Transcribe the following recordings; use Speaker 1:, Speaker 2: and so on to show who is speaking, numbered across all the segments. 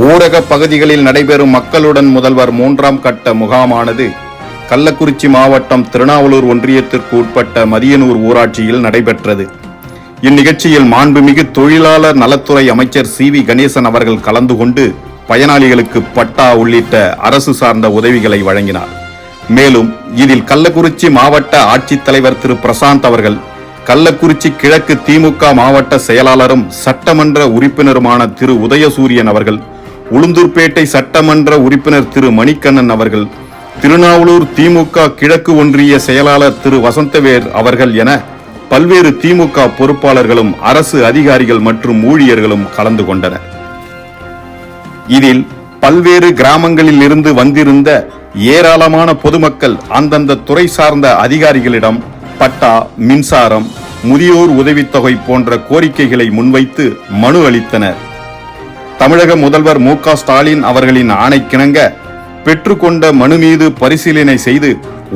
Speaker 1: ஊரக பகுதிகளில் நடைபெறும் மக்களுடன் முதல்வர் 3ஆம் கட்ட முகாமானது கள்ளக்குறிச்சி மாவட்டம் திருநாவலூர் ஒன்றியத்திற்கு உட்பட்ட மதியனூர் ஊராட்சியில் நடைபெற்றது. இந்நிகழ்ச்சியில் மாண்புமிகு தொழிலாளர் நலத்துறை அமைச்சர் CV கணேசன் அவர்கள் கலந்து கொண்டு பயனாளிகளுக்கு பட்டா உள்ளிட்ட அரசு சார்ந்த உதவிகளை வழங்கினார். மேலும் இதில் கள்ளக்குறிச்சி மாவட்ட ஆட்சித்தலைவர் திரு பிரசாந்த் அவர்கள், கள்ளக்குறிச்சி கிழக்கு திமுக மாவட்ட செயலாளரும் சட்டமன்ற உறுப்பினருமான திரு உதயசூரியன் அவர்கள், உளுந்தூர்பேட்டை சட்டமன்ற உறுப்பினர் திரு மணிக்கண்ணன் அவர்கள், திருநாவலூர் திமுக கிழக்கு ஒன்றிய செயலாளர் திரு வசந்தவேர் அவர்கள் என பல்வேறு திமுக பொறுப்பாளர்களும் அரசு அதிகாரிகள் மற்றும் ஊழியர்களும் கலந்து கொண்டனர். இதில் பல்வேறு கிராமங்களில் இருந்து வந்திருந்த ஏராளமான பொதுமக்கள் அந்தந்த துறை சார்ந்த அதிகாரிகளிடம் பட்டா, மின்சாரம், முதியோர் உதவித்தொகை போன்ற கோரிக்கைகளை முன்வைத்து மனு அளித்தனர். தமிழக முதல்வர் மு.க. ஸ்டாலின் அவர்களின் ஆணைக்கிணங்க பெற்றுக்கொண்ட மனு மீது பரிசீலனை செய்து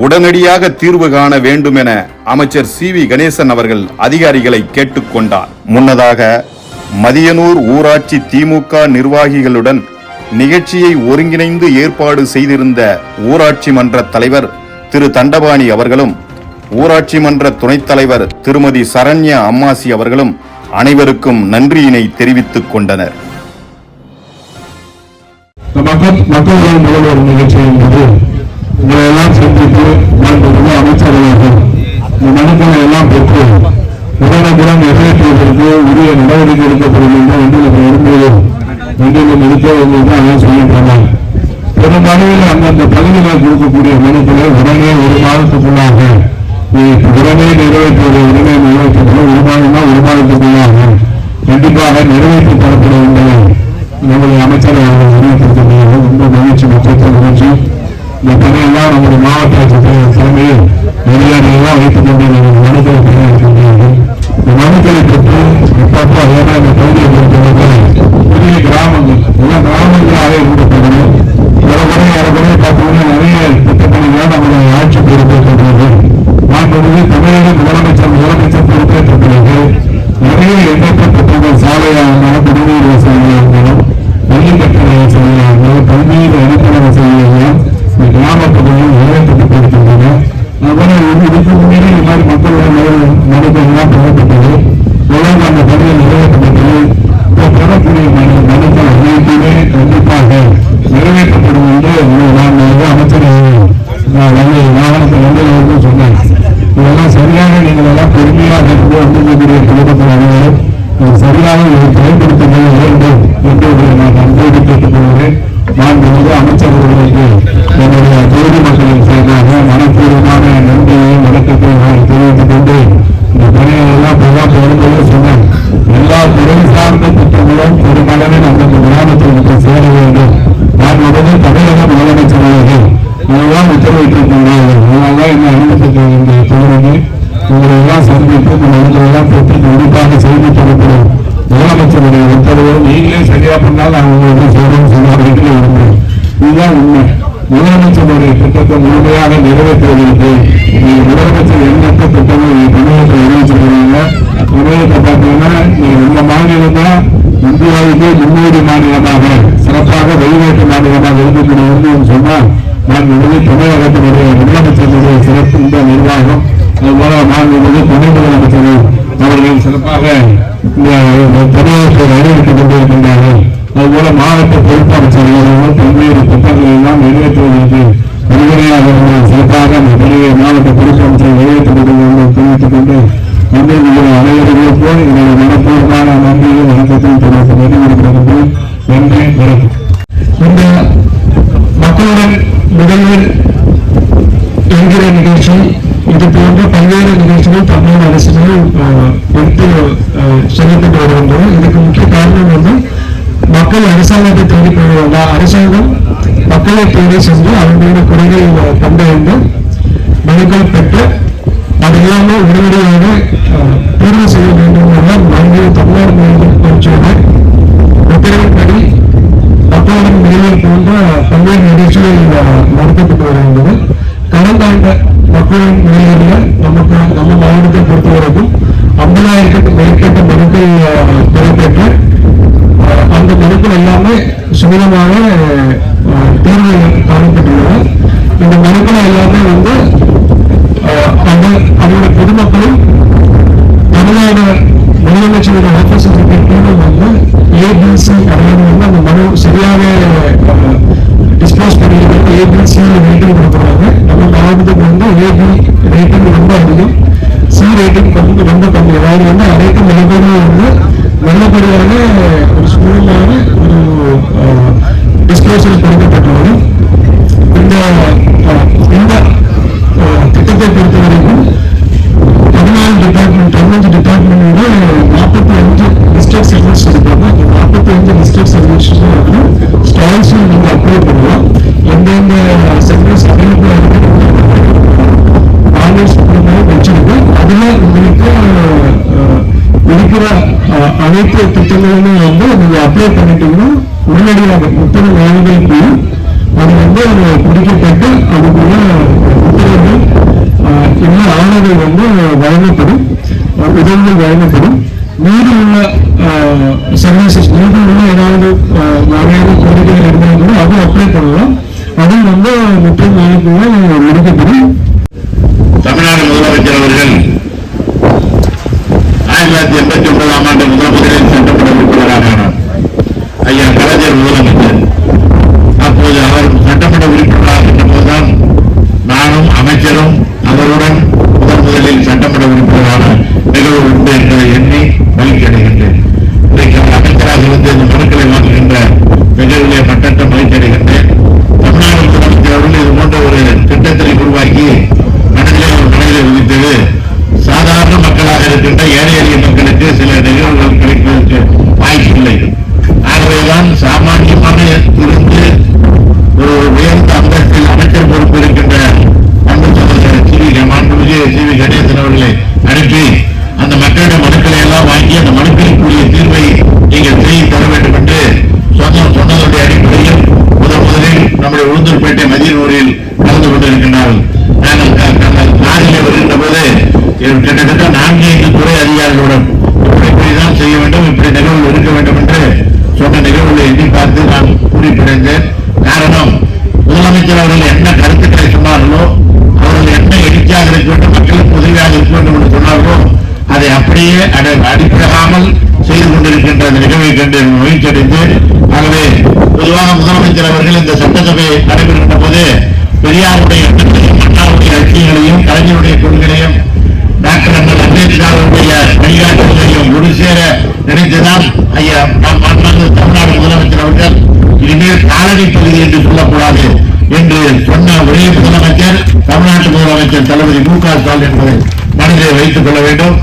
Speaker 1: உடனடியாக தீர்வு காண வேண்டும் என அமைச்சர் CV கணேசன் அவர்கள் அதிகாரிகளை கேட்டுக்கொண்டார். முன்னதாக மதியனூர் ஊராட்சி திமுக நிர்வாகிகளுடன் நிகழ்ச்சியை ஒருங்கிணைந்து ஏற்பாடு செய்திருந்த ஊராட்சி மன்ற தலைவர் திரு தண்டபாணி அவர்களும், ஊராட்சி மன்ற துணைத் தலைவர் திருமதி சரண்யா அம்மாசி அவர்களும் அனைவருக்கும் நன்றியினை தெரிவித்துக் கொண்டனர்.
Speaker 2: மக்கள் முதல்வர் நிகழ்ச்சி என்பது உங்களையெல்லாம் சந்தித்து அமைச்சர்கள் இந்த மனுக்களை எல்லாம் பெற்று உடனுக்குடன் நிறைவேற்றுவதற்கு உரிய நடவடிக்கை எடுக்கப்படும் என்று ஒன்றிலும் இருக்க சொல்லியிருக்கிறார். பெருமளவில் அந்தந்த பகுதிகளில் கொடுக்கக்கூடிய மனுக்களை உடனே ஒரு மாதத்துக்குள்ளாக உடனே நிறைவேற்றுவதை ஒரு மாதத்துக்குள்ளாக கண்டிப்பாக நிறைவேற்றி தரப்படும் என்பதை நம்முடைய அமைச்சர் அவர்கள் அறிவித்திருக்கிறார்கள். ரொம்ப மகிழ்ச்சி, மகிழ்ச்சி. இந்த பணியெல்லாம் நம்முடைய மாவட்ட ஆட்சித்தலைவர் தலைமையில் நெறியாளர்களெல்லாம் வைத்துக் கொண்டு மனுக்களை பணியாற்றுகிறார்கள். இந்த மனுக்களை பெற்று இப்பப்போ அதெல்லாம் இந்த பகுதியை பொறுத்தவரைக்கும் புதிய கிராமங்கள் எல்லாம் கிராமங்களாக இருந்தது. ஏறக்குறைய பார்த்தோம்னா நிறைய திட்டப்பணிகளாக நம்முடைய ஆட்சி பொறுப்பேற்கிறது. மாண்புமிகு தமிழக முதலமைச்சர் பொறுப்பேற்ற பிறகு நிறைய எண்ணற்ற திட்டங்கள், சாலையாக குடிநீர் வசதியாக இருந்தாலும், பள்ளிக்கட்டண வசதியாக இருந்தாலும், பல்வேறு அடிப்படை வசதிகள்லாம் இந்த கிராமப்பகுதியில் நிறைவேற்றப்பட்டிருக்கின்றன. இதுக்கு முன்னே இந்த மாதிரி மக்களுடைய மனுக்கள்லாம் பெறப்பட்டது. தொடர்ந்து அந்த பணியில் நிறைவேற்றப்பட்டது. இப்போ பெறக்கூடிய மனுக்கள் அனைத்துமே கண்டிப்பாக நிறைவேற்றப்படும் என்று நான் அமைச்சர் வாகனத்தில் வந்து சொன்னேன். இதெல்லாம் சரியாக நீங்கள் எல்லாம் பொறுமையாக இருந்து வந்திருக்கக்கூடிய குடும்பத்தில் அனைவரும் சரியாக இதை பயன்படுத்த வேண்டும் என்று நான் அன்போடு கேட்டுக்கொள்கிறேன். மாண்புமிகு அமைச்சர்களுக்கு என்னுடைய தொகுதி மக்களின் சார்பாக மனப்பூர்வமான நன்றியையும் வணக்கத்தையும் தெரிவித்துக் கொண்டு இந்த பணிகளெல்லாம் பொதுவாக சொன்னேன். எல்லா துறை சார்ந்த திட்டங்களும் பெருமளவில் அந்தந்த கிராமத்தில் சேர வேண்டும். நான் உடனே தமிழக முதலமைச்சர் அவர்கள் இதெல்லாம் உத்தரவிட்டிருக்கிறார்கள். அதனால்தான் என்ன அனுமதிக்க வேண்டிய தொகுதி உங்களை எல்லாம் சந்தித்து எல்லாம் பெற்று கண்டிப்பாக செய்து தரப்படும் முதலமைச்சருடைய உத்தரவு. நீங்களே சரியா பண்ணால் நான் உங்களுக்கு சொல்றேன் சொன்னார்கள். இதுதான் உண்மை. முதலமைச்சருடைய திட்டத்தை முழுமையாக நிறைவேற்றுவதற்கு முதலமைச்சர் எண்ணற்ற திட்டங்கள் தமிழகத்தில் அறிவிச்சிருக்கிறாங்க. தமிழகத்தை பார்த்தீங்கன்னா இந்த மாநிலம் தான் இந்தியாவுக்கு முன்னோடி மாநிலமாக சிறப்பாக வெளிநாட்டு மாநிலமாக இருக்கக்கூடிய சொன்னால் நான் தமிழகத்தினுடைய முதலமைச்சருடைய சிறப்பு இந்த நிர்வாகம், அதுபோல மாண்புமிகு துணை முதலமைச்சர் அவர்கள் சிறப்பாக இந்த தமிழகத்தை அறிவித்துக் கொண்டிருக்கின்றார்கள். அதுபோல மாவட்ட பொறுப்பாளர்கள் பல்வேறு திட்டங்களை எல்லாம் நிறைவேற்றுவதற்கு உறுதுணையாக சிறப்பாக அந்த பணியை மாவட்ட பொறுப்பமைச்சர் நிறைவேற்றிக் கொண்டு தெரிவித்துக் கொண்டு அனைவர்களுக்கும் என்னுடைய மனப்பூர்வமான நன்றியும் வணக்கத்தையும் தெரிவித்து நன்றி. வணக்கம். இந்த மக்களுடன் முதல்வர் என்கிற நிகழ்ச்சி, இது போன்ற பல்வேறு நிகழ்ச்சிகள் தமிழக அரசுகள் எடுத்து செலுத்திட்டு வருகின்றன. இதுக்கு முக்கிய காரணம் வந்து மக்கள் அரசாங்கத்தை தேடி போக வேண்டாம், அரசாங்கம் மக்களை தேடி சென்று அவர்களுடைய குறைகள் கண்டறிந்து மனுக்கள் பெற்று அது இல்லாமல் உடனடியாக தீர்வு செய்ய வேண்டும் என மாநில தமிழ்நாடு முதலமைச்சர் உத்தரவின்படி மக்களிடம் நிலையில் போன்ற பல்வேறு நிகழ்ச்சிகள் நடத்தப்பட்டு வருகின்றன. கடந்த ஆண்டு மக்களின் நிலையில் நம்ம மாவட்டத்தை பொறுத்தவரைக்கும் 50,000 மேற்பட்ட மனுக்கள் பெறப்பெற்று அந்த மனுக்கள் எல்லாமே சுமூக நம்மளோட முதலமைச்சரோட ஆபீஸ் வந்து ஏபிசி அப்படின்னு வந்து அந்த மனு சரியாக டிஸ்போஸ் பண்ணிட்டு ஏபிசி ரேட்டிங் கொடுக்குறாங்க. நம்ம மாவட்டத்துக்கு வந்து ஏபி ரேட்டிங் ரொம்ப அதிகம், சி ரேட்டிங் வந்து ரொம்ப கம்மி. அதாவது வந்து அனைத்து நிலைமையும் வந்து நல்லபடியான ஒரு ஸ்கூலான ஒரு டிஸ்போசல் கொடுக்கப்பட்டுள்ளது. இந்த திட்டத்தை பொறுத்த வரைக்கும் 15 டிபார்ட்மெண்ட் 45 டிஸ்ட்ரிக்ட் சர்வீஸ் இருக்காங்க. 45 டிஸ்ட்ரிக்ட் சர்வீஸ் வந்து ஸ்டால்ஸ் நீங்க அப்ளை பண்ணலாம். எந்தெந்த சர்வீஸ் அவைலபிளா இருக்கு வச்சிருக்கு. அதுல உங்களுக்கு இருக்கிற அனைத்து திட்டங்களுமே வந்து நீங்க அப்ளை பண்ணிட்டீங்கன்னா உடனடியாக 30 நாட்களுக்குள்ள அது வந்து முடிக்கப்பட்டு அதுக்குள்ள உத்தரவுகள் எல்லா ஆணைகள் வந்து வழங்கப்படும், உதவிகள் வழங்கப்படும். மீது உள்ள சர்வீசஸ் மீது உள்ள ஏதாவது வகையான கோரிக்கைகள் இருந்தாலும் அதுவும் அப்ளை பண்ணலாம். அதுவும் வந்து 30 நாளுக்குள்ள முடிக்கப்படும்.
Speaker 3: தமிழ்நாடு முதலமைச்சர் அவர்கள் 1989ஆம் ஆண்டு முதலமைச்சரின் சட்டமன்ற உறுப்பினராக ஐயா கலைஞர் முதலமைச்சர். அப்போது அவர் சட்டமன்ற உறுப்பினராக இருந்த போதுதான் நானும் அமைச்சரும் அவருடன் முதலில் சட்டமன்ற உறுப்பினரான நிகழ்வு உண்டு என்பதை எண்ணி மகிழ்ச்சி அடைகின்றேன். இன்றைக்கு அவர் அமைச்சராக இருந்து இந்த மனுக்களை வாங்குகின்ற நிகழ்விலே மட்டற்ற மகிழ்ச்சி அடைகின்றேன். தமிழ்நாடு முதலமைச்சர் அவர்கள் இது போன்ற ஒரு திட்டத்தை உருவாக்கி மனதிலே விதித்தது சாதாரண மக்களாக இருக்கின்ற ஏழை எளிய மக்களுக்கு சில நிகழ்வுகள் கிடைப்பதற்கு வாய்ப்பில்லை. ஆகவேதான் சாமானியமாக இருந்து ஒரு உயர்ந்த அந்தஸ்தில் அமைச்சர் பொறுப்பு இருக்கின்ற அன்பு சகோதரர் சி வி கணேசன் அவர்களை அனுப்பி அந்த மக்களிடம் மனுக்களை எல்லாம் வாங்கி அந்த மனுக்களுக்குரிய தீர்வை நீங்கள் செய்து தர வேண்டும் என்று சொன்னதனுடைய அடிப்படையில் முதலில் நம்முடைய உளுந்தூர்பேட்டை மதியனூரில் கலந்து கொண்டிருக்கின்றார்கள். நாளிலே வருகின்ற போது கிட்டத்தட்ட 4-5 துறை அதிகாரிகளுடன் இப்படிதான் செய்ய வேண்டும், இப்படி நிகழ்வு இருக்க வேண்டும் என்று சொன்ன நிகழ்வுகளை எண்ணி பார்த்து நான் குறிப்பிடுகிறேன். காரணம், முதலமைச்சர் அவர்கள் என்ன கருத்துக்களை சொன்னார்களோ, அவர்கள் என்ன எழுச்சியாக இருக்க வேண்டும், மக்களுக்கு உதவியாக இருக்க வேண்டும் என்று சொன்னார்களோ அதை அப்படியே அடிப்படாமல் செய்து கொண்டிருக்கின்ற அந்த நிகழ்வை கண்டு மகிழ்ச்சி அடைந்து, ஆகவே பொதுவாக முதலமைச்சர் அவர்கள் இந்த சட்டசபை நடைபெறுகின்ற போது பெரியாருடைய எண்ணங்களையும் அண்ணாவுடைய லட்சியங்களையும் கலைஞருடைய கொள்கைகளையும் டாக்டர் அண்ணல் அம்பேத்கருடைய வழிகாட்டுதலையும் ஒரு சேர நினைத்துதான் ஐயா தமிழ்நாடு முதலமைச்சர் அவர்கள் இனிமேல் காலனி பகுதி என்று சொல்லக்கூடாது என்று சொன்ன ஒரே முதலமைச்சர் தமிழ்நாட்டு முதலமைச்சர் தளபதி மு க ஸ்டாலின் என்பதை மனதிலே வைத்துக் கொள்ள வேண்டும்.